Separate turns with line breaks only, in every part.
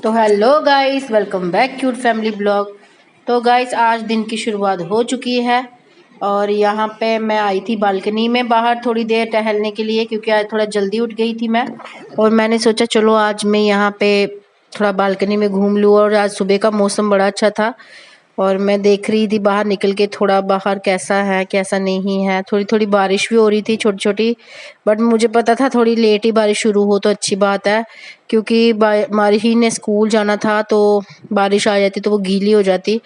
तो hello guys, welcome back cute family blog. तो guys आज दिन की शुरुआत हो चुकी है और यहाँ पे मैं आई थी बालकनी में बाहर थोड़ी देर टहलने के लिए, क्योंकि आज थोड़ा जल्दी उठ गई थी मैं। और मैंने सोचा चलो आज मैं यहाँ पे थोड़ा बालकनी में घूम लूँ। और आज सुबह का मौसम बड़ा अच्छा था और मैं देख रही थी बाहर निकल के थोड़ा बाहर कैसा है कैसा नहीं है। थोड़ी थोड़ी बारिश भी हो रही थी छोटी छोटी, बट मुझे पता था थोड़ी लेट ही बारिश शुरू हो तो अच्छी बात है, क्योंकि माही ने स्कूल जाना था तो बारिश आ जाती तो वो गीली हो जाती।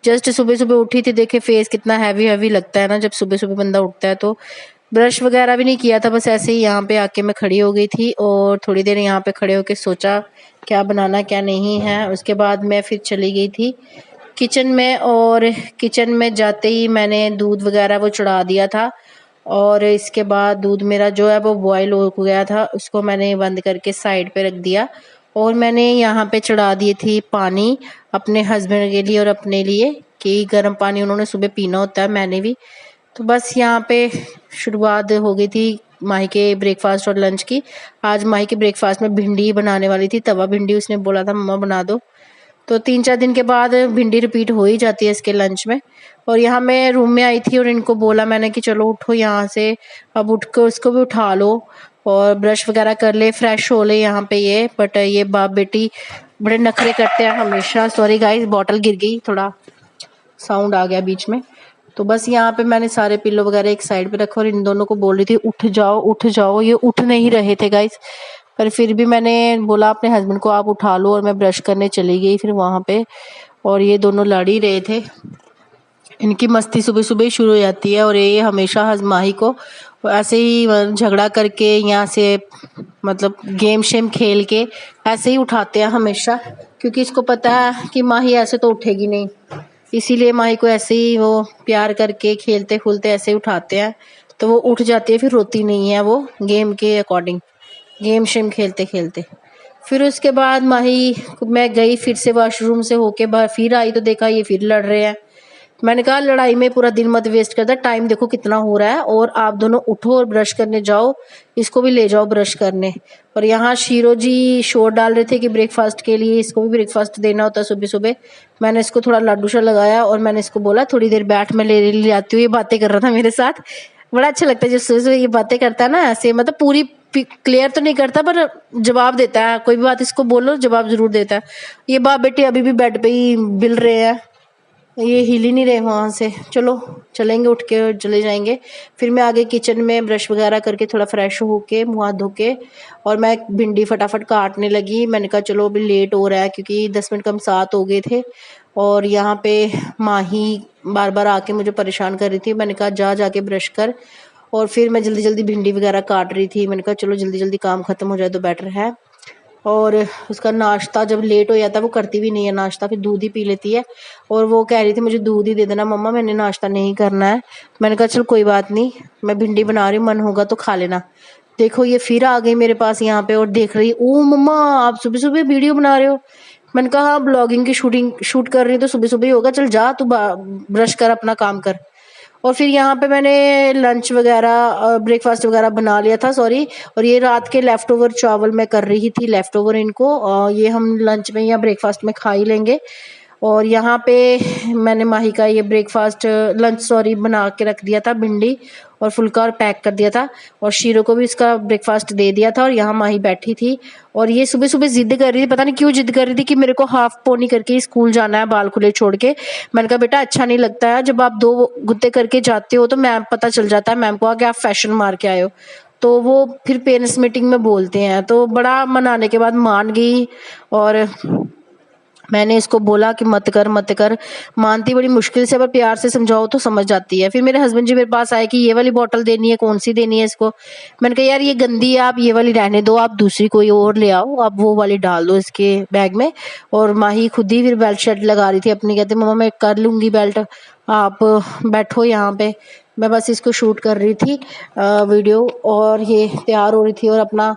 जस्ट सुबह सुबह उठी थी, देखे फेस कितना हैवी हैवी लगता है ना जब सुबह सुबह बंदा उठता है। तो ब्रश वगैरह भी नहीं किया था, बस ऐसे ही यहाँ पे आके मैं खड़ी हो गई थी और थोड़ी देर यहाँ पे खड़े होके सोचा क्या बनाना क्या नहीं है। उसके बाद मैं फिर चली गई थी किचन में, और किचन में जाते ही मैंने दूध वगैरह वो चढ़ा दिया था। और इसके बाद दूध मेरा जो है वो बॉयल हो गया था, उसको मैंने बंद करके साइड पे रख दिया। और मैंने यहाँ पे चढ़ा दी थी पानी अपने हस्बैंड के लिए और अपने लिए, कि गर्म पानी उन्होंने सुबह पीना होता है, मैंने भी। तो बस यहाँ पे शुरुआत हो गई थी माही के ब्रेकफास्ट और लंच की। आज माही के ब्रेकफास्ट में भिंडी बनाने वाली थी, तवा भिंडी। उसने बोला था मम्मा बना दो, तो 3-4 दिन के बाद भिंडी रिपीट हो ही जाती है इसके लंच में। और यहाँ मैं रूम में आई थी और इनको बोला मैंने कि चलो उठो यहाँ से, अब उठ कर उसको भी उठा लो और ब्रश वगैरह कर ले, फ्रेश हो ले यहाँ पे ये। बट ये बाप बेटी बड़े नखरे करते हैं हमेशा। सॉरी गाइस, बॉटल गिर गई, थोड़ा साउंड आ गया बीच में। तो बस यहाँ पे मैंने सारे पिल्लो वगैरह एक साइड पे रखा और इन दोनों को बोल रही थी उठ जाओ उठ जाओ। ये उठ नहीं रहे थे गाइस, पर फिर भी मैंने बोला अपने हस्बैंड को आप उठा लो, और मैं ब्रश करने चली गई फिर वहाँ पे। और ये दोनों लड़ ही रहे थे, इनकी मस्ती सुबह सुबह ही शुरू हो जाती है। और ये हमेशा हजमाही को ऐसे ही झगड़ा करके यहाँ से, मतलब गेम शेम खेल के ऐसे ही उठाते हैं हमेशा, क्योंकि इसको पता है कि माही ऐसे तो उठेगी नहीं, इसीलिए माही को ऐसे ही वो प्यार करके खेलते खुलते ऐसे ही उठाते हैं। तो वो उठ जाती है, फिर रोती नहीं है वो, गेम के अकॉर्डिंग गेम शेम खेलते खेलते। फिर उसके बाद माही, मैं गई फिर से वॉशरूम से होके बाहर, फिर आई तो देखा ये फिर लड़ रहे हैं। मैंने कहा लड़ाई में पूरा दिन मत वेस्ट करता, टाइम देखो कितना हो रहा है, और आप दोनों उठो और ब्रश करने जाओ, इसको भी ले जाओ ब्रश करने। और यहाँ शीरो जी शोर डाल रहे थे कि ब्रेकफास्ट के लिए इसको भी ब्रेकफास्ट देना होता है सुबह सुबह। मैंने इसको थोड़ा लड्डू सा लगाया और मैंने इसको बोला थोड़ी देर बैठ, मैं ले आती हूँ। ये बातें कर रहा था मेरे साथ, बड़ा अच्छा लगता है जब सुबह सुबह ये बातें करता है ना ऐसे, मतलब पूरी क्लियर तो नहीं करता पर जवाब देता है, कोई भी बात इसको बोलो जवाब जरूर देता है। ये बाप बेटे अभी भी बेड पे ही बिल रहे हैं, ये हिल ही नहीं रहे वहाँ से। चलो चलेंगे, उठ के चले जाएंगे। फिर मैं आगे किचन में ब्रश वगैरह करके थोड़ा फ्रेश होके मुँह हाथ धो के, और मैं भिंडी फटाफट काटने लगी। मैंने कहा चलो अभी लेट हो रहा है, क्योंकि 10 मिनट कम 7 हो गए थे। और यहाँ पे माही बार बार आके मुझे परेशान कर रही थी। मैंने कहा जा जाके ब्रश कर। और फिर मैं जल्दी जल्दी भिंडी वगैरह काट रही थी। मैंने कहा चलो जल्दी जल्दी काम खत्म हो जाए तो बेटर है। और उसका नाश्ता जब लेट हो जाता है वो करती भी नहीं है नाश्ता, फिर दूध ही पी लेती है। और वो कह रही थी मुझे दूध ही दे देना मम्मा, मैंने नाश्ता नहीं करना है। मैंने कहा चल कोई बात नहीं, मैं भिंडी बना रही हूँ, मन होगा तो खा लेना। देखो ये फिर आ गई मेरे पास यहाँ पे और देख रही, ओ मम्मा आप सुबह सुबह वीडियो बना रहे हो। मैंने कहा हाँ ब्लॉगिंग की शूट कर रही हूँ तो सुबह सुबह ही होगा, चल जा तू ब्रश कर अपना काम कर। और फिर यहाँ पे मैंने लंच वगैरह ब्रेकफास्ट वगैरह बना लिया था, सॉरी। और ये रात के लेफ्ट ओवर चावल मैं कर रही थी, लेफ्ट ओवर इनको, ये हम लंच में या ब्रेकफास्ट में खा ही लेंगे। और यहाँ पे मैंने माही का ये ब्रेकफास्ट लंच सॉरी बना के रख दिया था, भिंडी और फुल्का, और पैक कर दिया था। और शीरो को भी इसका ब्रेकफास्ट दे दिया था। और यहाँ माही बैठी थी और ये सुबह सुबह जिद कर रही थी, पता नहीं क्यों जिद कर रही थी कि मेरे को हाफ पोनी करके स्कूल जाना है बाल खुले छोड़ के। मैंने कहा बेटा अच्छा नहीं लगता है, जब आप 2 गुत्ते करके जाते हो तो मैम पता चल जाता है मैम को कि आप फैशन मार के आए हो, तो वो फिर पेरेंट्स मीटिंग में बोलते हैं। तो बड़ा मनाने के बाद मान गई। और मैंने इसको बोला कि मत कर मत कर, मानती बड़ी मुश्किल से, पर प्यार से समझाओ तो समझ जाती है। फिर मेरे हस्बैंड जी मेरे पास आए कि ये वाली बोतल देनी है, कौन सी देनी है इसको। मैंने कहा यार ये गंदी है, आप ये वाली रहने दो, आप दूसरी कोई और ले आओ, आप वो वाली डाल दो इसके बैग में। और माही खुद ही फिर बेल्ट शर्ट लगा रही थी अपनी, कहती मम्मा मैं कर लूँगी बेल्ट, आप बैठो यहाँ पे। मैं बस इसको शूट कर रही थी वीडियो, और ये तैयार हो रही थी और अपना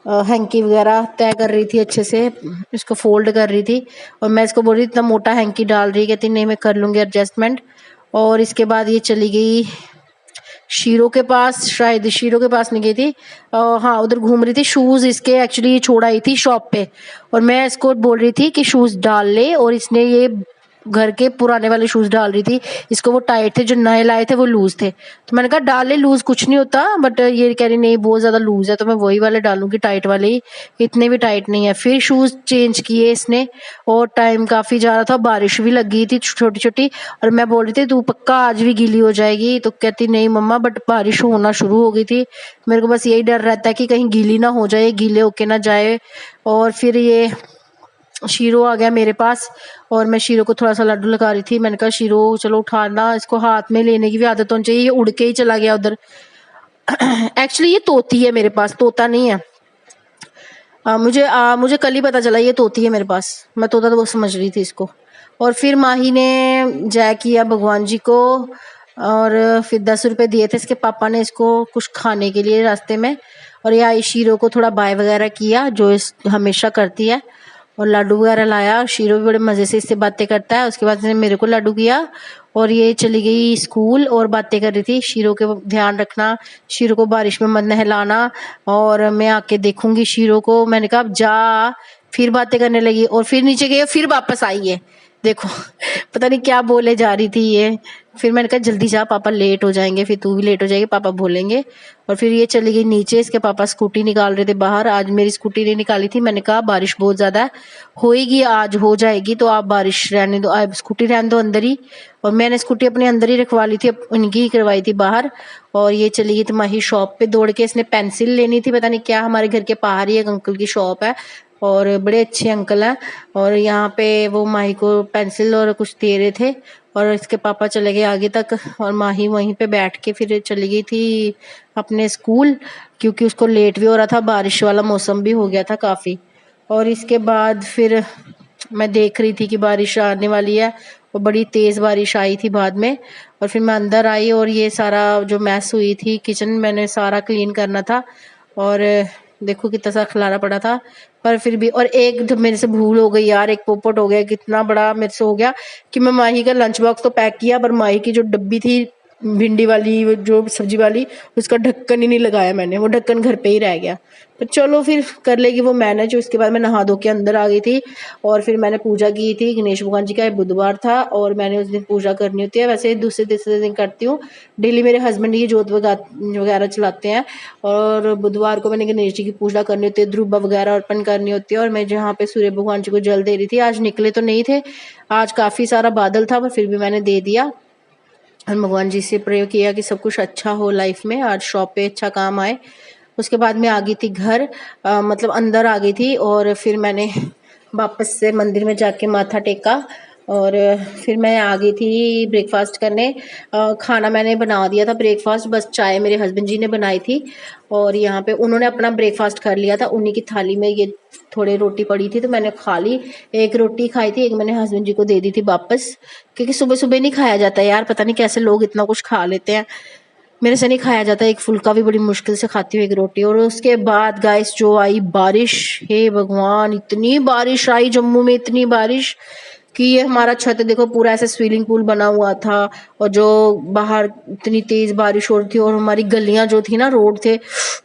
हैंकी वगैरह तय कर रही थी, अच्छे से इसको फोल्ड कर रही थी। और मैं इसको बोल रही इतना मोटा हैंकी डाल रही, कहती नहीं मैं कर लूँगी एडजस्टमेंट। और इसके बाद ये चली गई शीरो के पास, शायद शीरो के पास नहीं गई थी, हाँ उधर घूम रही थी। शूज़ इसके एक्चुअली छोड़ आई थी शॉप पे, और मैं इसको बोल रही थी कि शूज़ डाल ले, और इसने ये घर के पुराने वाले शूज़ डाल रही थी। इसको वो टाइट थे, जो नए लाए थे वो लूज़ थे, तो मैंने कहा डाल ले, लूज़ कुछ नहीं होता, बट ये कह रही नहीं बहुत ज़्यादा लूज़ है, तो मैं वही वाले डालूंगी, टाइट वाले ही, इतने भी टाइट नहीं है। फिर शूज़ चेंज किए इसने, और टाइम काफ़ी जा रहा था, बारिश भी लग गई थी छोटी छोटी, और मैं बोल रही थी तू पक्का आज भी गीली हो जाएगी, तो कहती नहीं मम्मा, बट बारिश होना शुरू हो गई थी। मेरे को बस यही डर रहता है कि कहीं गीली ना हो जाए, गीले होके ना जाए। और फिर ये शीरो आ गया मेरे पास, और मैं शीरो को थोड़ा सा लड्डू लगा रही थी। मैंने कहा शीरो चलो उठाना, इसको हाथ में लेने की भी आदत होनी चाहिए, ये उड़ के ही चला गया उधर। एक्चुअली ये तोती है मेरे पास, तोता नहीं है। मुझे कल ही पता चला ये तोती है मेरे पास, मैं तोता तो वो समझ रही थी इसको। और फिर माही ने जय किया भगवान जी को, और फिर 10 रुपए दिए थे इसके पापा ने इसको कुछ खाने के लिए रास्ते में। और ये आई शीरो को थोड़ा बाय वगैरह किया, जो इस हमेशा करती है, और लड्डू वगैरह लाया। शीरो भी बड़े मज़े से इससे बातें करता है। उसके बाद इसने मेरे को लड्डू किया, और ये चली गई स्कूल और बातें कर रही थी। शीरो के ध्यान रखना, शीरो को बारिश में मत नहलाना, और मैं आके देखूंगी शीरो को। मैंने कहा अब जा, फिर बातें करने लगी, और फिर नीचे गई और फिर वापस आई है, देखो। पता नहीं क्या बोले जा रही थी ये। फिर मैंने कहा जल्दी जा, पापा लेट हो जाएंगे, फिर तू भी लेट हो जाएगी, पापा बोलेंगे। और फिर ये चली गई नीचे, इसके पापा स्कूटी निकाल रहे थे बाहर। आज मेरी स्कूटी नहीं निकाली थी, मैंने कहा बारिश बहुत ज़्यादा होएगी, आज हो जाएगी, तो आप बारिश रहने दो, आप स्कूटी रहने दो अंदर ही। और मैंने स्कूटी अपने अंदर ही रखवा ली थी, इनकी ही करवाई थी बाहर। और ये चली गई थी माही शॉप पे दौड़ के, इसने पेंसिल लेनी थी, पता नहीं क्या, हमारे घर के बाहर ही एक अंकल की शॉप है, और बड़े अच्छे अंकल हैं। और यहाँ पे वो माही को पेंसिल और कुछ दे रहे थे, और इसके पापा चले गए आगे तक, और माही वहीं पे बैठ के फिर चली गई थी अपने स्कूल, क्योंकि उसको लेट भी हो रहा था, बारिश वाला मौसम भी हो गया था काफ़ी। और इसके बाद फिर मैं देख रही थी कि बारिश आने वाली है, और बड़ी तेज़ बारिश आई थी बाद में। और फिर मैं अंदर आई, और ये सारा जो मैस हुई थी किचन, मैंने सारा क्लीन करना था, और देखो कितना सा खलारा पड़ा था। पर फिर भी, और एक जब मेरे से भूल हो गई यार, एक पोपट हो गया, कितना बड़ा मेरे से हो गया कि मैं माही का लंच बॉक्स तो पैक किया, पर माही की जो डब्बी थी भिंडी वाली, वो जो सब्जी वाली, उसका ढक्कन ही नहीं लगाया मैंने, वो ढक्कन घर पे ही रह गया। पर चलो फिर कर लेगी वो मैनेज। उसके बाद मैं नहा धो के अंदर आ गई थी, और फिर मैंने पूजा की थी गणेश भगवान जी का, बुधवार था, और मैंने उस दिन पूजा करनी होती है, वैसे दूसरे तीसरे दिन करती हूँ। डेली मेरे हस्बैंड ये जोत वगैरह चलाते हैं, और बुधवार को मैंने गणेश जी की पूजा करनी होती है, ध्रुवा वगैरह अर्पण करनी होती है। और मैं जहाँ पे सूर्य भगवान जी को जल दे रही थी, आज निकले तो नहीं थे, आज काफ़ी सारा बादल था, पर फिर भी मैंने दे दिया। और भगवान जी से प्रे किया कि सब कुछ अच्छा हो लाइफ में, आज शॉप पे अच्छा काम आए। उसके बाद मैं आ गई थी घर, मतलब अंदर आ गई थी, और फिर मैंने वापस से मंदिर में जाके माथा टेका, और फिर मैं आ गई थी ब्रेकफास्ट करने। खाना मैंने बना दिया था ब्रेकफास्ट, बस चाय मेरे हस्बैंड जी ने बनाई थी, और यहाँ पे उन्होंने अपना ब्रेकफास्ट कर लिया था। उन्हीं की थाली में ये थोड़ी रोटी पड़ी थी, तो मैंने खा ली। एक रोटी खाई थी, एक मैंने हस्बैंड जी को दे दी थी वापस, क्योंकि सुबह सुबह नहीं खाया जाता यार, पता नहीं कैसे लोग इतना कुछ खा लेते हैं, मेरे से नहीं खाया जाता। एक फुल्का भी बड़ी मुश्किल से खाती हूँ, एक रोटी। और उसके बाद गाइस जो आई बारिश, हे भगवान, इतनी बारिश आई जम्मू में, इतनी बारिश कि ये हमारा छत देखो पूरा ऐसे स्विमिंग पूल बना हुआ था, और जो बाहर इतनी तेज बारिश हो रही थी, और हमारी गलियां जो थी ना, रोड थे,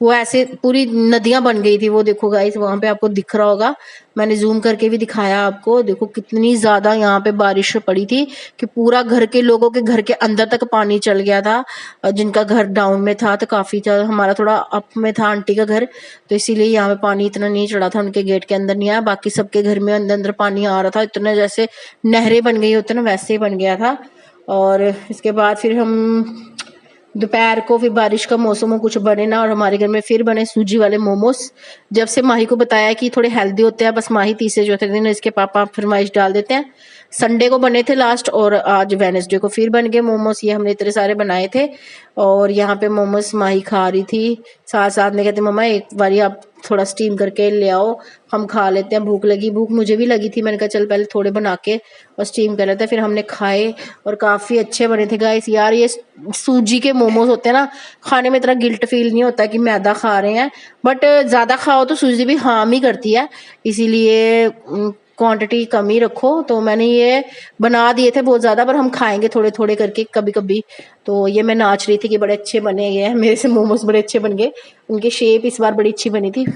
वो ऐसे पूरी नदियां बन गई थी। वो देखो गाइस, वहां पे आपको दिख रहा होगा, मैंने जूम करके भी दिखाया आपको, देखो कितनी ज्यादा यहाँ पे बारिश पड़ी थी कि पूरा घर के लोगों के घर के अंदर तक पानी चल गया था। जिनका घर डाउन में था, तो काफी ज्यादा, हमारा थोड़ा अप में था आंटी का घर, तो इसीलिए यहाँ पे पानी इतना नहीं चढ़ा था, उनके गेट के अंदर नहीं आया। बाकी सबके घर में अंदर अंदर पानी आ रहा था, इतना जैसे नहरें बन गई होती ना, वैसे ही बन गया था। और इसके बाद फिर हम दोपहर को, फिर बारिश का मौसम हो, कुछ बने ना, और हमारे घर में फिर बने सूजी वाले मोमोज। जब से माही को बताया कि थोड़े हेल्दी होते हैं, बस माही तीसरे चौथे दिन इसके पापा फरमाइश डाल देते हैं। संडे को बने थे लास्ट, और आज वेडनेसडे को फिर बन गए मोमोज। ये हमने इतने सारे बनाए थे, और यहाँ पे मोमोज माही खा रही थी, साथ साथ में कहते मम्मा एक बारी आप थोड़ा स्टीम करके ले आओ, हम खा लेते हैं, भूख लगी। भूख मुझे भी लगी थी, मैंने कहा चल पहले थोड़े बना के और स्टीम कर लेते हैं। फिर हमने खाए, और काफ़ी अच्छे बने थे गाइस। यार ये सूजी के मोमोज होते हैं ना, खाने में इतना गिल्ट फील नहीं होता कि मैदा खा रहे हैं, बट ज़्यादा खाओ तो सूजी भी हार्म ही करती है, इसीलिए क्वांटिटी कम ही रखो। तो मैंने ये बना दिए थे बहुत ज़्यादा, पर हम खाएंगे थोड़े थोड़े करके कभी कभी। तो ये मैं नाच रही थी कि बड़े अच्छे बने गए हैं मेरे से, मोमोज बड़े अच्छे बन गए, उनकी शेप इस बार बड़ी अच्छी बनी थी।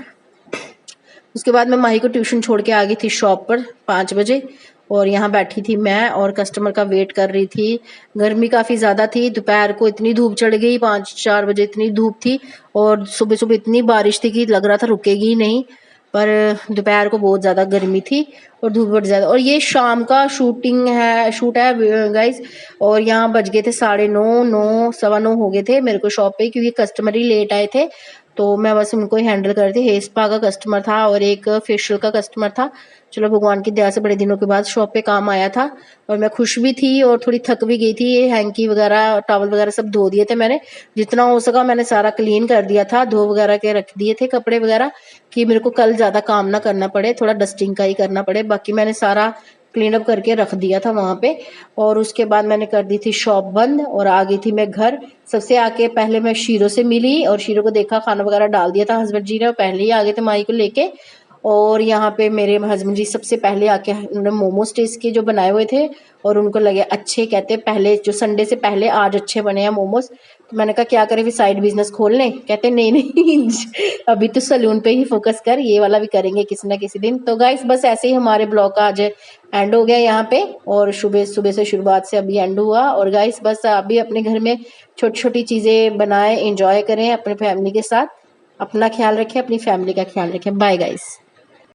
उसके बाद मैं माही को ट्यूशन छोड़ के आ गई थी शॉप पर 5 बजे, और यहाँ बैठी थी मैं और कस्टमर का वेट कर रही थी। गर्मी काफ़ी ज़्यादा थी, दोपहर को इतनी धूप चढ़ गई, 5-4 बजे इतनी धूप थी, और सुबह सुबह इतनी बारिश थी कि लग रहा था रुकेगी ही नहीं। पर दोपहर को बहुत ज़्यादा गर्मी थी और धूप बहुत ज़्यादा। और ये शाम का शूट है गाइज, और यहाँ बज गए थे 9:30, 9:15 हो गए थे मेरे को शॉप पे, क्योंकि कस्टमर ही लेट आए थे। तो मैं बस उनको ही हैंडल कर रही थी। हेयर स्पा का कस्टमर था और एक फेशियल का कस्टमर था। चलो भगवान की दया से बड़े दिनों के बाद शॉप पे काम आया था, और मैं खुश भी थी और थोड़ी थक भी गई थी। ये हैंकी वगैरह टॉवल वगैरह सब धो दिए थे मैंने, जितना हो सका मैंने सारा क्लीन कर दिया था, धो वगैरह के रख दिए थे कपड़े वगैरह, कि मेरे को कल ज़्यादा काम ना करना पड़े, थोड़ा डस्टिंग का ही करना पड़े। बाकी मैंने सारा क्लीन अप करके रख दिया था वहाँ पे। और उसके बाद मैंने कर दी थी शॉप बंद और आ गई थी मैं घर। सबसे आके पहले मैं शीरो से मिली और शीरो को देखा, खाना वगैरह डाल दिया था हस्बैंड जी ने, पहले ही आ गए थे माई को लेके। और यहाँ पे मेरे हस्बैंड जी सबसे पहले आके उन्होंने मोमोज टेस्ट किए जो बनाए हुए थे, और उनको लगे अच्छे, कहते पहले जो संडे से पहले आज अच्छे बने हैं मोमोज। तो मैंने कहा क्या करें, फिर साइड बिजनेस खोल लें? कहते नहीं नहीं अभी तो सलून पे ही फोकस कर, ये वाला भी करेंगे किसी ना किसी दिन। तो गाइस बस ऐसे ही हमारे ब्लॉग का आज एंड हो गया यहाँ पे, और सुबह सुबह से शुरुआत से अभी एंड हुआ। और गाइस बस अभी अपने घर में छोटी छोटी चीज़ें बनाएं, एंजॉय करें अपने फैमिली के साथ। अपना ख्याल रखें, अपनी फैमिली का ख्याल रखें। Bye guys.